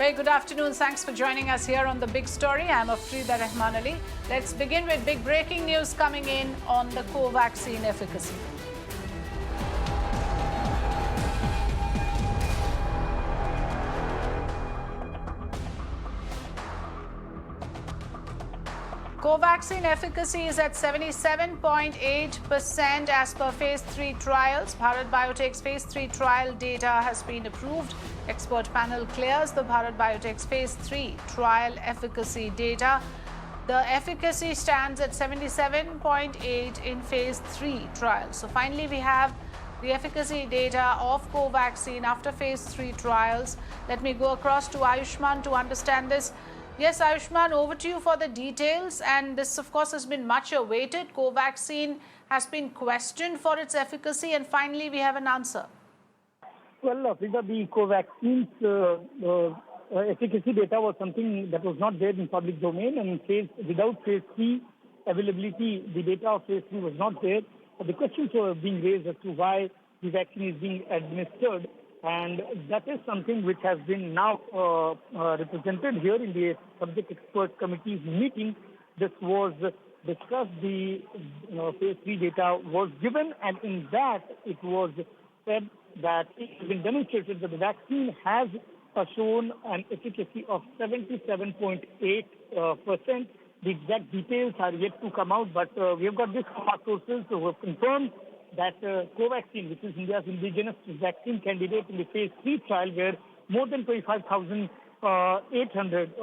Very good afternoon. Thanks for joining us here on The Big Story. I'm Afrida Rahman Ali. Let's begin with big breaking news coming in on the Covaxin efficacy. Covaxin efficacy is at 77.8% as per phase 3 trials. Bharat Biotech's phase 3 trial data has been approved. Expert panel clears the Bharat Biotech's phase 3 trial efficacy data. The efficacy stands at 77.8 in phase 3 trials. So finally we have the efficacy data of Covaxin after phase 3 trials. Let me go across to Ayushman to understand this. Yes, Ayushman, over to you for the details. And this, of course, has been much awaited. Covaxin has been questioned for its efficacy, and finally we have an answer. Well, Afrida, the Covaxin's efficacy data was something that was not there in public domain, and without phase 3 availability, the data of phase 3 was not there. The questions were being raised as to why the vaccine is being administered. And that is something which has been now represented here in the subject expert committee's meeting. This was discussed, the phase 3 data was given, and in that it was said that it has been demonstrated that the vaccine has shown an efficacy of 77.8%. The exact details are yet to come out, but we have got this from our sources who have confirmed that Covaxin, which is India's indigenous vaccine candidate in the phase 3 trial, where more than 25,800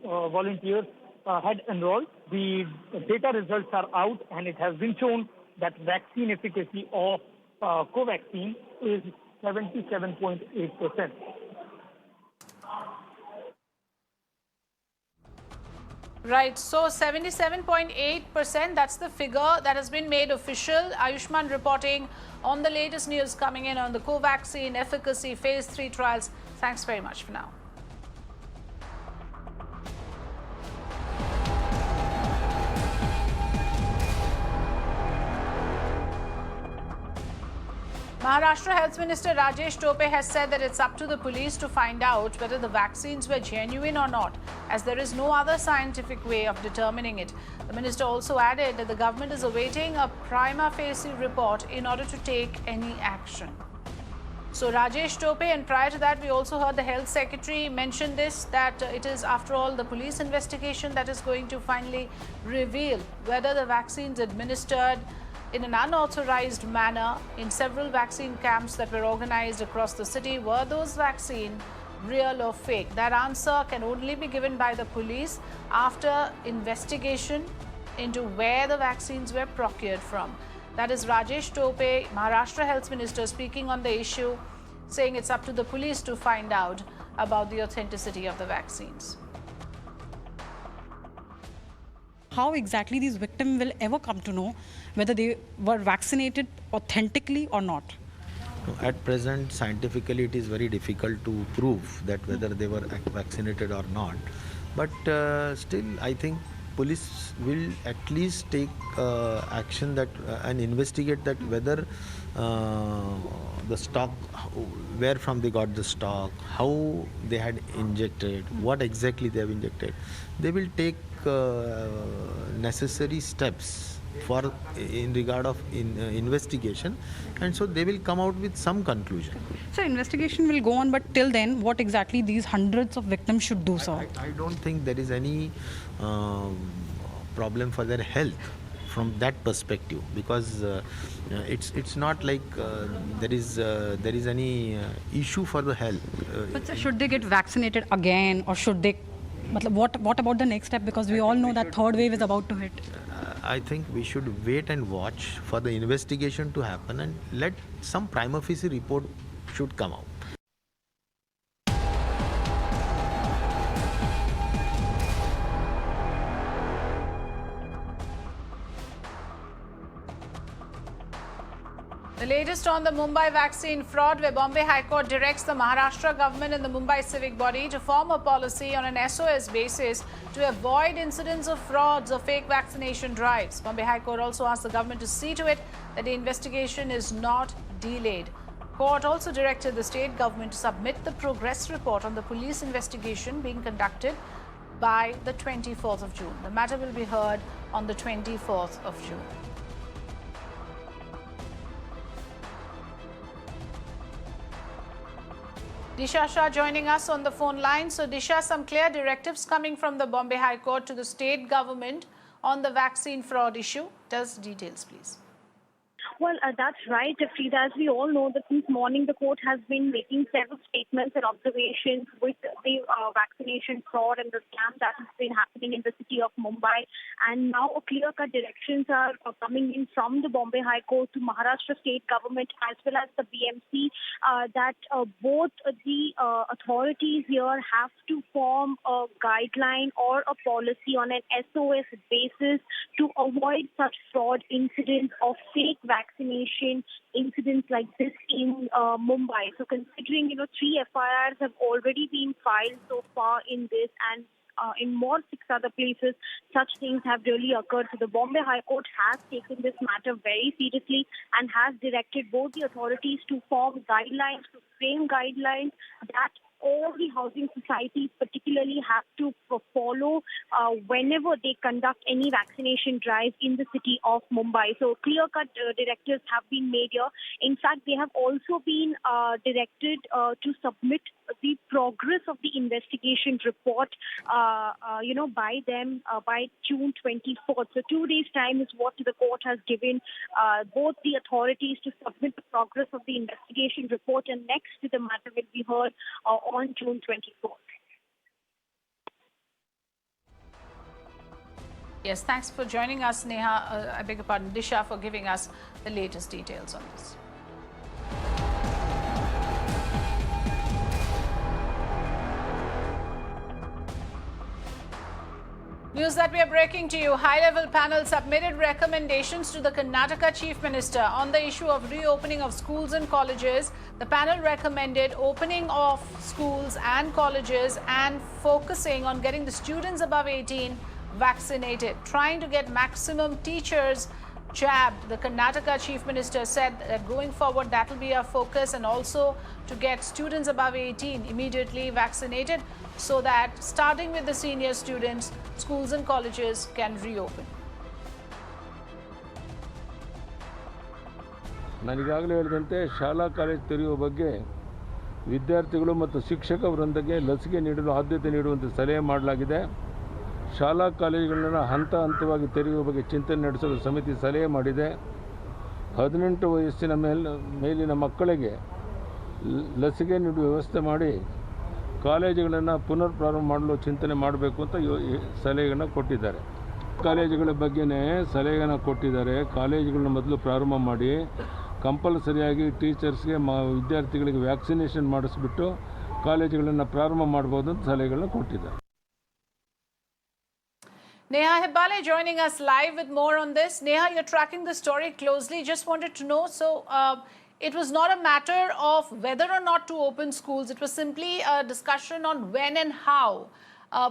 volunteers had enrolled. The data results are out, and it has been shown that vaccine efficacy of Covaxin is 77.8%. Right, so 77.8%, that's the figure that has been made official. Ayushman reporting on the latest news coming in on the Covaxin efficacy phase 3 trials. Thanks very much for now. Maharashtra Health Minister Rajesh Tope has said that it's up to the police to find out whether the vaccines were genuine or not, as there is no other scientific way of determining it. The minister also added that the government is awaiting a prima facie report in order to take any action. So Rajesh Tope, and prior to that we also heard the health secretary mention this, that it is after all the police investigation that is going to finally reveal whether the vaccines administered in an unauthorized manner in several vaccine camps that were organized across the city, were those vaccines real or fake? That answer can only be given by the police after investigation into where the vaccines were procured from. That is Rajesh Tope, Maharashtra Health Minister, speaking on the issue, saying it's up to the police to find out about the authenticity of the vaccines. How exactly these victims will ever come to know whether they were vaccinated authentically or not? At present, scientifically, it is very difficult to prove that whether they were vaccinated or not. But still, I think police will at least take action that and investigate that whether the stock, where from they got the stock, how they had injected, what exactly they have injected. They will take necessary steps for in regard of investigation, and so they will come out with some conclusion. So investigation will go on, but till then, what exactly these hundreds of victims should do, sir? I don't think there is any problem for their health from that perspective, because it's not like there is any issue for the health. But sir, should they get vaccinated again, or should they? What about the next step? Because we all know that third wave is about to hit. I think we should wait and watch for the investigation to happen, and let some prima facie report should come out. The latest on the Mumbai vaccine fraud, where Bombay High Court directs the Maharashtra government and the Mumbai civic body to form a policy on an SOS basis to avoid incidents of frauds or fake vaccination drives. Bombay High Court also asked the government to see to it that the investigation is not delayed. court also directed the state government to submit the progress report on the police investigation being conducted by the 24th of June. The matter will be heard on the 24th of June. Disha Shah joining us on the phone line. So Disha, some clear directives coming from the Bombay High Court to the state government on the vaccine fraud issue. Tell us details, please. Well, that's right, Afrida. As we all know, that since morning the court has been making several statements and observations with the vaccination fraud and the scam that has been happening in the city of Mumbai. And now clear-cut directions are coming in from the Bombay High Court to Maharashtra state government as well as the BMC that both the authorities here have to form a guideline or a policy on an SOS basis to avoid such fraud incidents of fake vaccination incidents like this in Mumbai. So considering, 3 F.I.Rs have already been filed so far in this, and in more 6 other places, such things have really occurred. So the Bombay High Court has taken this matter very seriously and has directed both the authorities to form guidelines, to frame guidelines that all the housing societies particularly have to follow whenever they conduct any vaccination drive in the city of Mumbai. So clear-cut directives have been made here. In fact, they have also been directed to submit the progress of the investigation report, by them by June 24th. So 2 days' time is what the court has given both the authorities to submit the progress of the investigation report, and next the matter will be heard on June 24th. Yes, thanks for joining us, Neha. I beg your pardon, Disha, for giving us the latest details on this. News that we are breaking to you. High-level panel submitted recommendations to the Karnataka Chief Minister on the issue of reopening of schools and colleges. The panel recommended opening of schools and colleges and focusing on getting the students above 18 vaccinated, trying to get maximum teachers jabbed. The Karnataka Chief Minister said that going forward that will be our focus, and also to get students above 18 immediately vaccinated so that starting with the senior students, schools and colleges can reopen. ನಾನೀಗಾಗಲೇ ಹೇಳಿದಂತೆ ಶಾಲಾ college ತೆರೆಯುವ ಬಗ್ಗೆ ವಿದ್ಯಾರ್ಥಿಗಳು ಮತ್ತು ಶಿಕ್ಷಕ ವೃಂದಕ್ಕೆ ಲಸಿಕೆ ನೀಡಲು ಆದ್ಯತೆ ನೀಡುವಂತೆ ಸಲಹೆ ಮಾಡಲಾಗಿದೆ. ಶಾಲಾ ಕಾಲೇಜುಗಳನ್ನು ಹಂತ ಹಂತವಾಗಿ ತೆರೆಯುವ ಬಗ್ಗೆ ಚಿಂತನೆ ನಡೆಸಲು ಸಮಿತಿ ಸಲಹೆ ಮಾಡಿದೆ. 18 ವಯಸ್ಸಿನ ಮೇಲಿನ ಮಕ್ಕಳಿಗೆ ಲಸಿಕೆ ನೀಡುವ ವ್ಯವಸ್ಥೆ ಮಾಡಿ ಕಾಲೇಜುಗಳನ್ನು ಪುನರ್ ಪ್ರಾರಂಭ ಮಾಡಲು ಚಿಂತನೆ ಮಾಡಬೇಕು ಅಂತ ಸಲಹೆಯನ್ನು ಕೊಟ್ಟಿದ್ದಾರೆ. ಕಾಲೇಜುಗಳ ಬಗ್ಗೆನೇ ಸಲಹೆಯನ್ನು ಕೊಟ್ಟಿದ್ದಾರೆ. ಕಾಲೇಜುಗಳನ್ನ ಮೊದಲು ಪ್ರಾರಂಭ ಮಾಡಿ ಕಂಪಲ್ಸರಿಯಾಗಿ ಟೀಚರ್ಸ್ಗೆ ವಿದ್ಯಾರ್ಥಿಗಳಿಗೆ ವ್ಯಾಕ್ಸಿನೇಷನ್ ಮಾಡಿಸ್ಬಿಟ್ಟು ಕಾಲೇಜುಗಳನ್ನು ಪ್ರಾರಂಭ ಮಾಡ್ಬೋದು ಅಂತ ಸಲಹೆಗಳನ್ನ ಕೊಟ್ಟಿದ್ದಾರೆ. Neha Hebbale joining us live with more on this. Neha, you're tracking the story closely. Just wanted to know, so it was not a matter of whether or not to open schools. It was simply a discussion on when and how.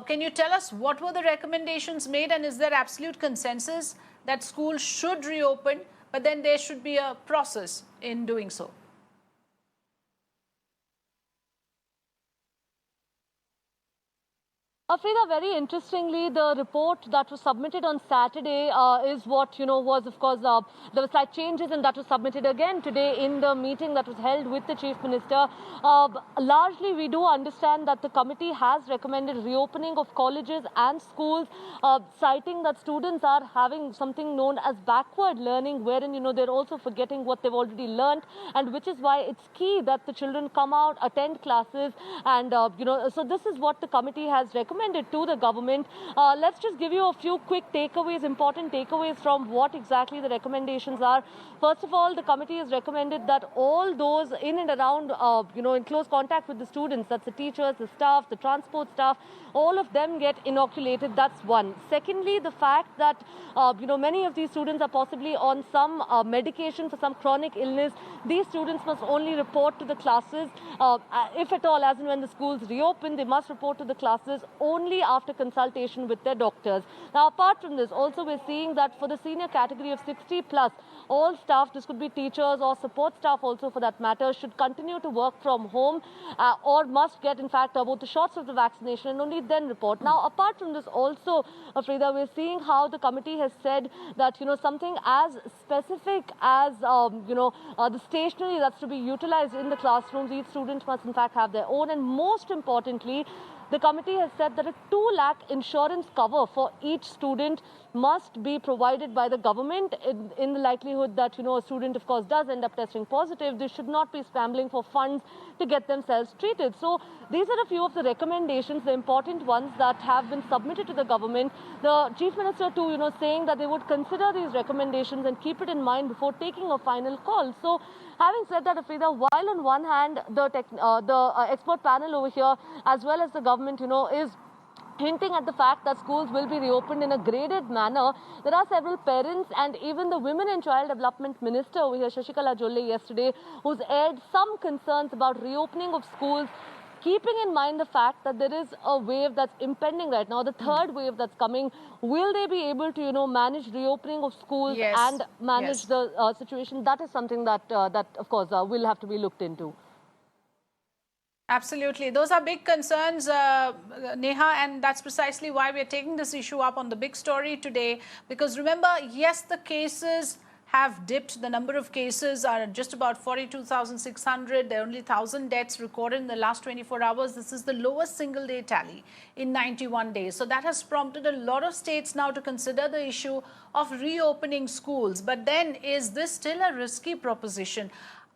Can you tell us what were the recommendations made, and is there absolute consensus that schools should reopen, but then there should be a process in doing so? Afrida, very interestingly, the report that was submitted on Saturday is what, was, of course, there were slight changes, and that was submitted again today in the meeting that was held with the Chief Minister. Largely, we do understand that the committee has recommended reopening of colleges and schools, citing that students are having something known as backward learning, wherein, they're also forgetting what they've already learned, and which is why it's key that the children come out, attend classes, and, so this is what the committee has recommended to the government. Let's just give you a few quick takeaways, important takeaways from what exactly the recommendations are. First of all, the committee has recommended that all those in and around, in close contact with the students, that's the teachers, the staff, the transport staff, all of them get inoculated. That's one. Secondly, the fact that, many of these students are possibly on some medication for some chronic illness. These students must only report to the classes, if at all, as and when the schools reopen, they must report to the classes only after consultation with their doctors. Now, apart from this, also we're seeing that for the senior category of 60 plus, all staff, this could be teachers or support staff also for that matter, should continue to work from home or must get, in fact, both the shots of the vaccination and only then report. Now, apart from this also, Afrida, we're seeing how the committee has said that, something as specific as, the stationery that's to be utilized in the classrooms, each student must, in fact, have their own. And most importantly, the committee has said that a 2 lakh insurance cover for each student must be provided by the government in the likelihood that, a student, of course, does end up testing positive. They should not be scrambling for funds to get themselves treated. So these are a few of the recommendations, the important ones that have been submitted to the government. The Chief Minister too, saying that they would consider these recommendations and keep it in mind before taking a final call. So having said that, Afrida, while on one hand, the expert panel over here, as well as the government, is hinting at the fact that schools will be reopened in a graded manner, there are several parents and even the Women and Child Development Minister over here, Shashikala Jolle, yesterday, who's aired some concerns about reopening of schools, keeping in mind the fact that there is a wave that's impending right now, the third wave that's coming. Will they be able to, manage reopening of schools and manage the situation? That is something that, of course, will have to be looked into. Absolutely. Those are big concerns, Neha, and that's precisely why we're taking this issue up on the big story today. Because remember, yes, the cases have dipped. The number of cases are just about 42,600. There are only 1,000 deaths recorded in the last 24 hours. This is the lowest single-day tally in 91 days. So that has prompted a lot of states now to consider the issue of reopening schools. But then, is this still a risky proposition?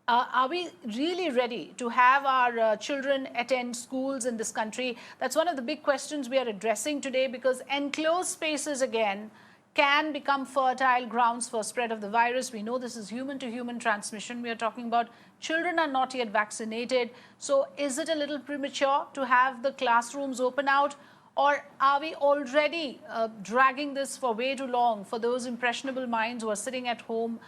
Are we really ready to have our children attend schools in this country? That's one of the big questions we are addressing today, because enclosed spaces again can become fertile grounds for spread of the virus. We know this is human-to-human transmission. We are talking about children are not yet vaccinated. So is it a little premature to have the classrooms open out? Or are we already dragging this for way too long for those impressionable minds who are sitting at home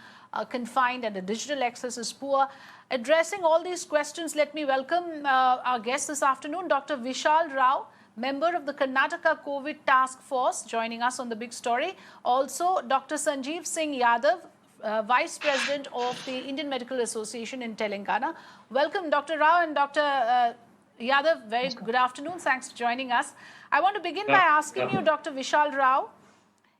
confined and the digital access is poor? Addressing all these questions, let me welcome our guest this afternoon, Dr. Vishal Rao, member of the Karnataka COVID Task Force, joining us on the big story. Also, Dr. Sanjeev Singh Yadav, Vice President of the Indian Medical Association in Telangana. Welcome, Dr. Rao and Dr. Yadav. Very good afternoon. Thanks for joining us. I want to begin by asking you, Dr. Vishal Rao,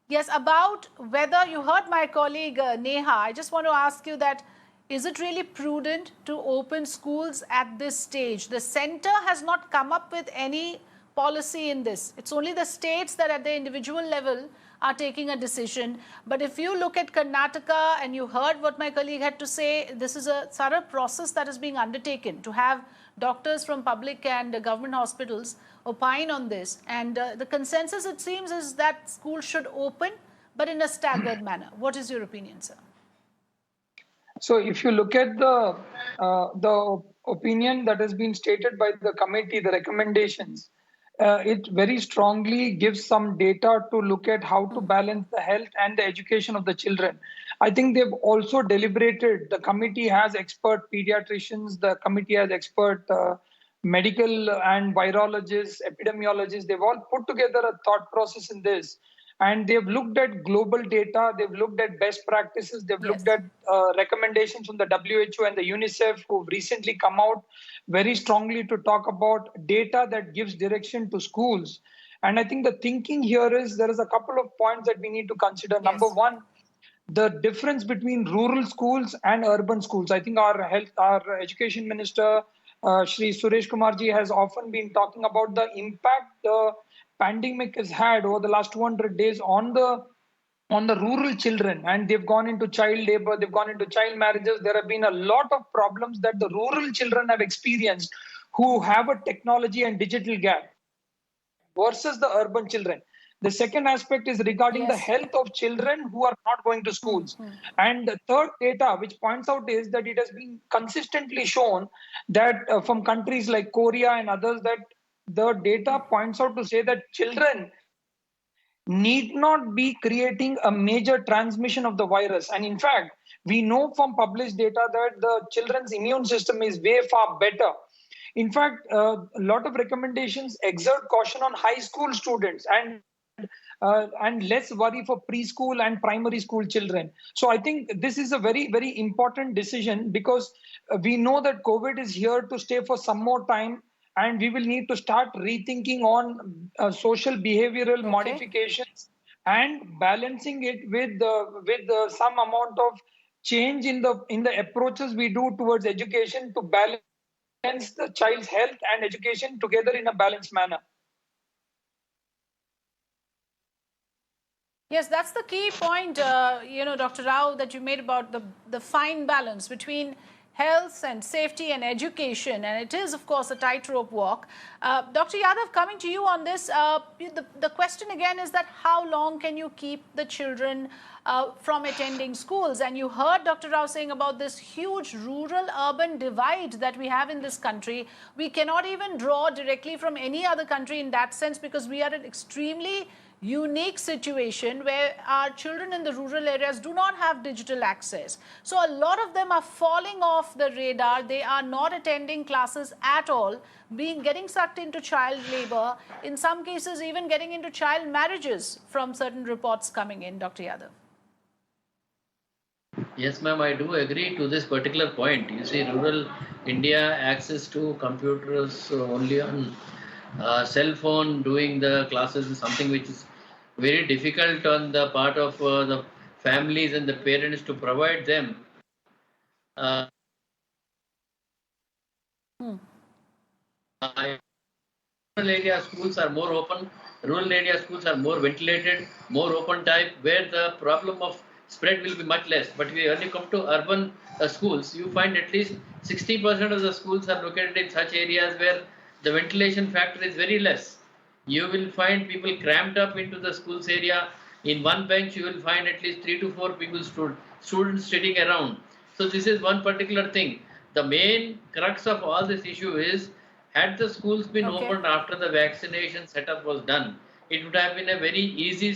yes, about whether you heard my colleague Neha. I just want to ask you that, is it really prudent to open schools at this stage? The center has not come up with any policy in this. It's only the states that at the individual level are taking a decision. But if you look at Karnataka, and you heard what my colleague had to say, this is a thorough process that is being undertaken to have doctors from public and government hospitals opine on this. And the consensus, it seems, is that schools should open, but in a staggered manner. What is your opinion, sir? So if you look at the opinion that has been stated by the committee, the recommendations, it very strongly gives some data to look at how to balance the health and the education of the children. I think they've also deliberated. The committee has expert pediatricians, the committee has expert medical and virologists, epidemiologists. They've all put together a thought process in this. And they've looked at global data, they've looked at best practices, they've looked at recommendations from the WHO and the UNICEF, who've recently come out very strongly to talk about data that gives direction to schools. And I think the thinking here is there is a couple of points that we need to consider. Number one, the difference between rural schools and urban schools. I think our education minister, Shri Suresh Kumarji, has often been talking about the impact the pandemic has had over the last 200 days on the rural children, and they've gone into child labor, they've gone into child marriages. There have been a lot of problems that the rural children have experienced who have a technology and digital gap versus the urban children. The second aspect is regarding the health of children who are not going to schools. And the third data which points out is that it has been consistently shown that from countries like Korea and others, that the data points out to say that children need not be creating a major transmission of the virus. And in fact, we know from published data that the children's immune system is way far better. In fact, a lot of recommendations exert caution on high school students and less worry for preschool and primary school children. So I think this is a very, very important decision because we know that COVID is here to stay for some more time, and we will need to start rethinking on social behavioral modifications and balancing it with some amount of change in the approaches we do towards education to balance the child's health and education together in a balanced manner. Yes, that's the key point, Dr. Rao, that you made about the fine balance between health and safety and education. And it is, of course, a tightrope walk. Dr. Yadav, coming to you on this, the question again is that how long can you keep the children from attending schools? And you heard Dr. Rao saying about this huge rural-urban divide that we have in this country. We cannot even draw directly from any other country in that sense because we are an extremely unique situation where our children in the rural areas do not have digital access. So a lot of them are falling off the radar. They are not attending classes at all, getting sucked into child labor, in some cases even getting into child marriages from certain reports coming in. Dr. Yadav. Yes, ma'am, I do agree to this particular point. You see, rural India access to computers only on cell phone doing the classes is something which is very difficult on the part of the families and the parents to provide them. Rural area schools are more open, rural area schools are more ventilated, more open type, where the problem of spread will be much less. But when you come to urban schools, you find at least 60% of the schools are located in such areas where the ventilation factor is very less. You will find people cramped up into the schools area. In one bench, you will find at least 3 to 4 people, students sitting around. So this is one particular thing. The main crux of all this issue is, had the schools been opened after the vaccination setup was done, it would have been a very easy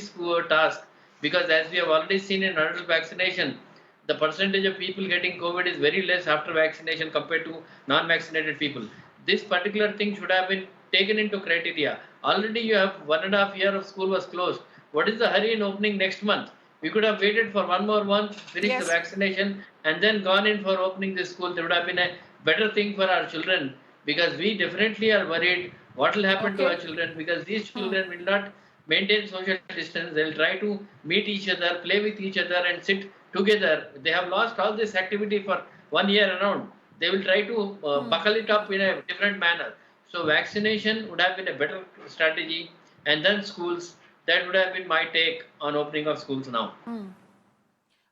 task, because as we have already seen in adult vaccination, the percentage of people getting COVID is very less after vaccination compared to non-vaccinated people. This particular thing should have been taken into criteria. Already you have 1.5 years of school was closed. What is the hurry in opening next month? We could have waited for one more month, finish the vaccination, and then gone in for opening this school. There would have been a better thing for our children, because we definitely are worried what will happen to our children, because these children will not maintain social distance. They will try to meet each other, play with each other and sit together. They have lost all this activity for 1 year around. They will try to buckle it up in a different manner. So vaccination would have been a better strategy, and then schools. That would have been my take on opening of schools now.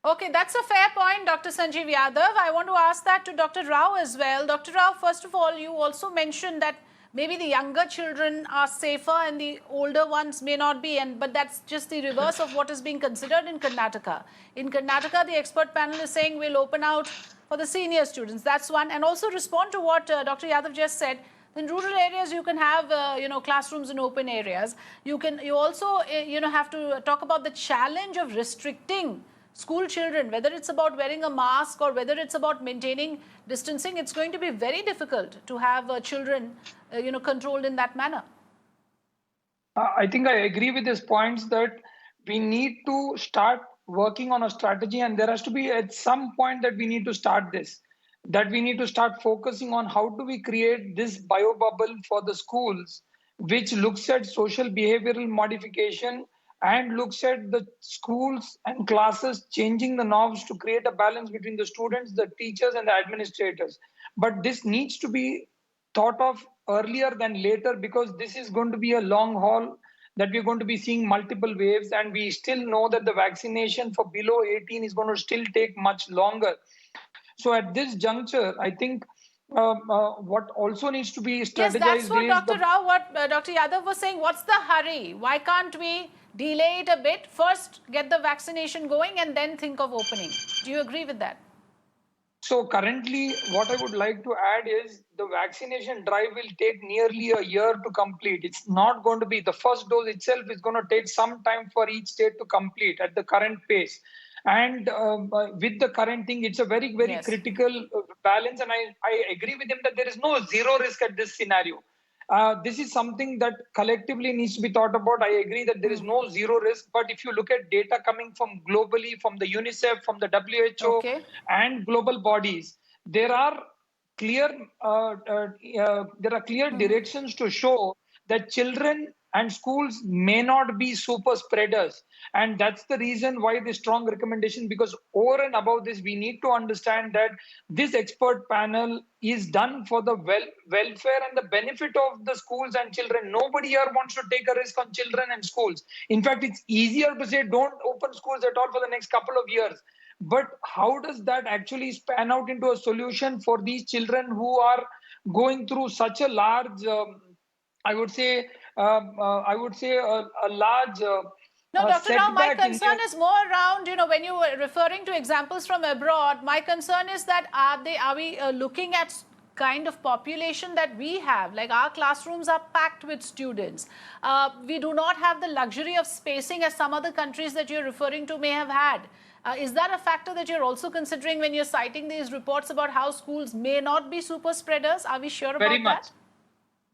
Okay, that's a fair point, Dr. Sanjeev Yadav. I want to ask that to Dr. Rao as well. Dr. Rao, first of all, you also mentioned that maybe the younger children are safer and the older ones may not be, but that's just the reverse of what is being considered in Karnataka. In Karnataka, the expert panel is saying we'll open out for the senior students. That's one. And also respond to what Dr. Yadav just said. In rural areas, you can have classrooms in open areas. You also have to talk about the challenge of restricting school children, whether it's about wearing a mask or whether it's about maintaining distancing. It's going to be very difficult to have children controlled in that manner. I think I agree with his points that we need to start working on a strategy, and there has to be at some point that we need to start this. That we need to start focusing on how do we create this bio bubble for the schools, which looks at social behavioral modification and looks at the schools and classes changing the norms to create a balance between the students, the teachers and the administrators. But this needs to be thought of earlier than later, because this is going to be a long haul, that we're going to be seeing multiple waves, and we still know that the vaccination for below 18 is going to still take much longer. So at this juncture, I think what also needs to be strategized. Yes, that's what Dr. Rao, what Dr. Yadav was saying. What's the hurry? Why can't we delay it a bit? First, get the vaccination going and then think of opening. Do you agree with that? So currently, what I would like to add is the vaccination drive will take nearly a year to complete. It's not going to be, the first dose itself is going to take some time for each state to complete at the current pace. And with the current thing, it's a very, very Yes. critical balance. And I agree with him that there is no zero risk at this scenario. This is something that collectively needs to be thought about. I agree that there is no zero risk, but if you look at data coming from globally, from the UNICEF, from the WHO, Okay. and global bodies, there are clear directions to show that children and schools may not be super spreaders, and that's the reason why the strong recommendation, because over and above this we need to understand that this expert panel is done for the welfare and the benefit of the schools and children. Nobody here wants to take a risk on children and schools. In fact, it's easier to say don't open schools at all for the next couple of years. But how does that actually span out into a solution for these children who are going through such a large, I would say a large No, Dr. Rao, my setback in concern their. is more around, when you were referring to examples from abroad, my concern is that are we looking at kind of population that we have? Like our classrooms are packed with students. We do not have the luxury of spacing as some other countries that you're referring to may have had. Is that a factor that you're also considering when you're citing these reports about how schools may not be super spreaders? Are we sure about that?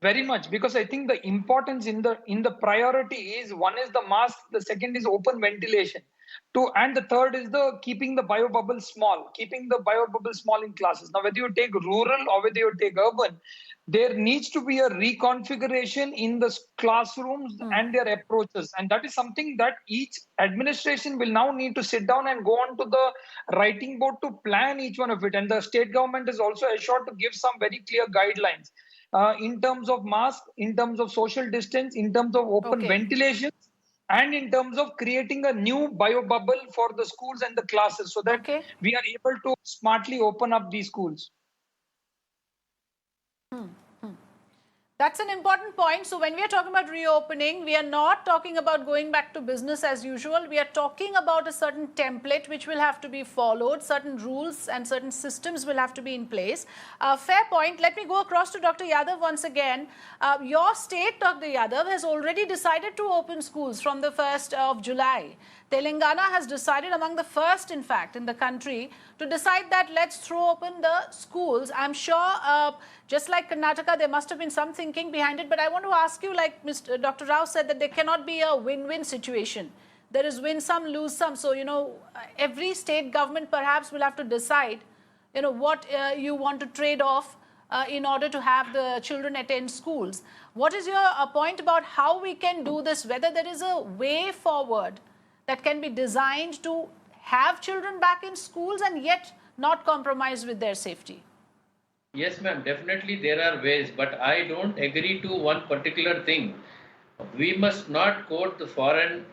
Very much, because I think the importance in the priority is, one is the mask, the second is open ventilation, and the third is the keeping the biobubble small in classes. Now, whether you take rural or whether you take urban, there needs to be a reconfiguration in the classrooms and their approaches, and that is something that each administration will now need to sit down and go on to the writing board to plan each one of it. And the state government is also assured to give some very clear guidelines. In terms of mask, in terms of social distance, in terms of open ventilation, and in terms of creating a new bio bubble for the schools and the classes, so that we are able to smartly open up these schools. That's an important point. So when we are talking about reopening, we are not talking about going back to business as usual. We are talking about a certain template which will have to be followed. Certain rules and certain systems will have to be in place. Fair point. Let me go across to Dr. Yadav once again. Your state, Dr. Yadav, has already decided to open schools from the 1st of July. Telangana has decided, among the first, in fact, in the country, to decide that let's throw open the schools. I'm sure, just like Karnataka, there must have been some thinking behind it. But I want to ask you, like Dr. Rao said, that there cannot be a win-win situation. There is win some, lose some. So, every state government perhaps will have to decide, what you want to trade off in order to have the children attend schools. What is your point about how we can do this, whether there is a way forward that can be designed to have children back in schools and yet not compromise with their safety? Yes, ma'am, definitely there are ways, but I don't agree to one particular thing. We must not quote the foreign,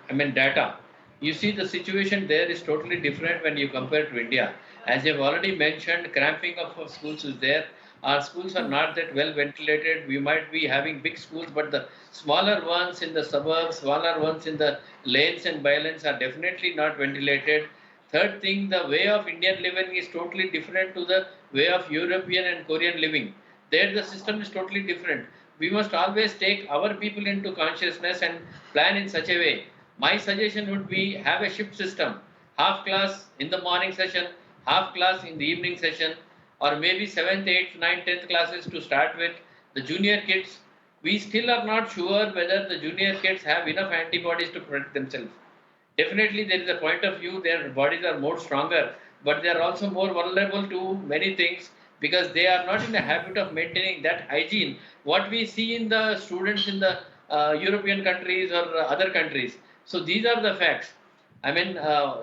data. You see, the situation there is totally different when you compare to India. As I've already mentioned, cramping of schools is there. Our schools are not that well ventilated. We might be having big schools, but the smaller ones in the suburbs, smaller ones in the lanes and bylanes are definitely not ventilated. Third thing, the way of Indian living is totally different to the way of European and Korean living. There the system is totally different. We must always take our people into consciousness and plan in such a way. My suggestion would be have a shift system. Half class in the morning session, half class in the evening session, or maybe 7th, 8th, 9th, 10th classes to start with. The junior kids, we still are not sure whether the junior kids have enough antibodies to protect themselves. Definitely there is a point of view, their bodies are more stronger, but they are also more vulnerable to many things because they are not in the habit of maintaining that hygiene. What we see in the students in the European countries or other countries. So these are the facts.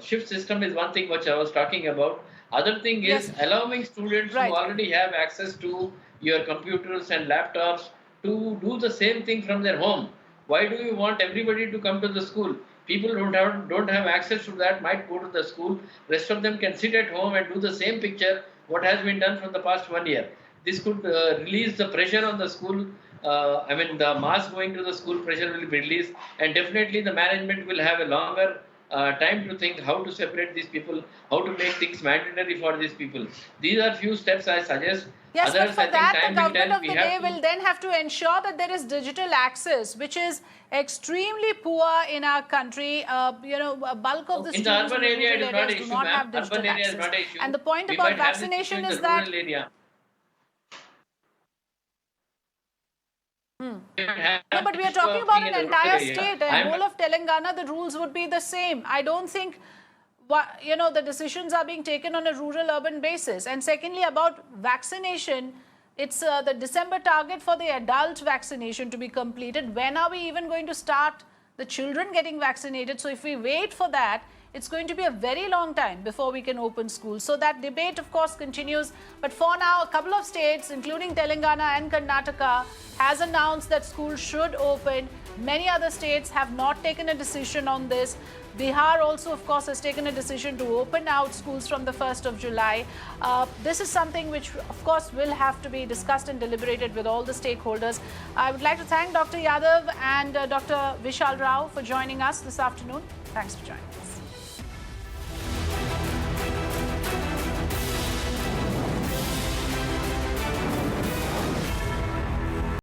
Shift system is one thing which I was talking about. Other thing is allowing students who already have access to your computers and laptops to do the same thing from their home. Why do you want everybody to come to the school? People who don't have access to that might go to the school. Rest of them can sit at home and do the same picture what has been done from the past 1 year. This could release the pressure on the school. The mass going to the school pressure will be released, and definitely the management will have a longer time to think how to separate these people, how to make things mandatory for these people. These are few steps I suggest. Yes, Others, but for I think that, time the will government tell. of We the have day to. will then have to ensure that there is digital access, which is extremely poor in our country. A bulk of the In the students urban in the area, it rural is not areas an do issue, not ma'am. have digital Urban area is access. not an issue. And the point We about might have this issue vaccination in the is that... rural area. No, but we are talking about an entire state. A whole of Telangana, the rules would be the same. I don't think, the decisions are being taken on a rural-urban basis. And secondly, about vaccination, it's the December target for the adult vaccination to be completed. When are we even going to start the children getting vaccinated? So if we wait for that, it's going to be a very long time before we can open schools. So that debate, of course, continues. But for now, a couple of states, including Telangana and Karnataka, has announced that schools should open. Many other states have not taken a decision on this. Bihar also, of course, has taken a decision to open out schools from the 1st of July. This is something which, of course, will have to be discussed and deliberated with all the stakeholders. I would like to thank Dr. Yadav and Dr. Vishal Rao for joining us this afternoon. Thanks for joining us.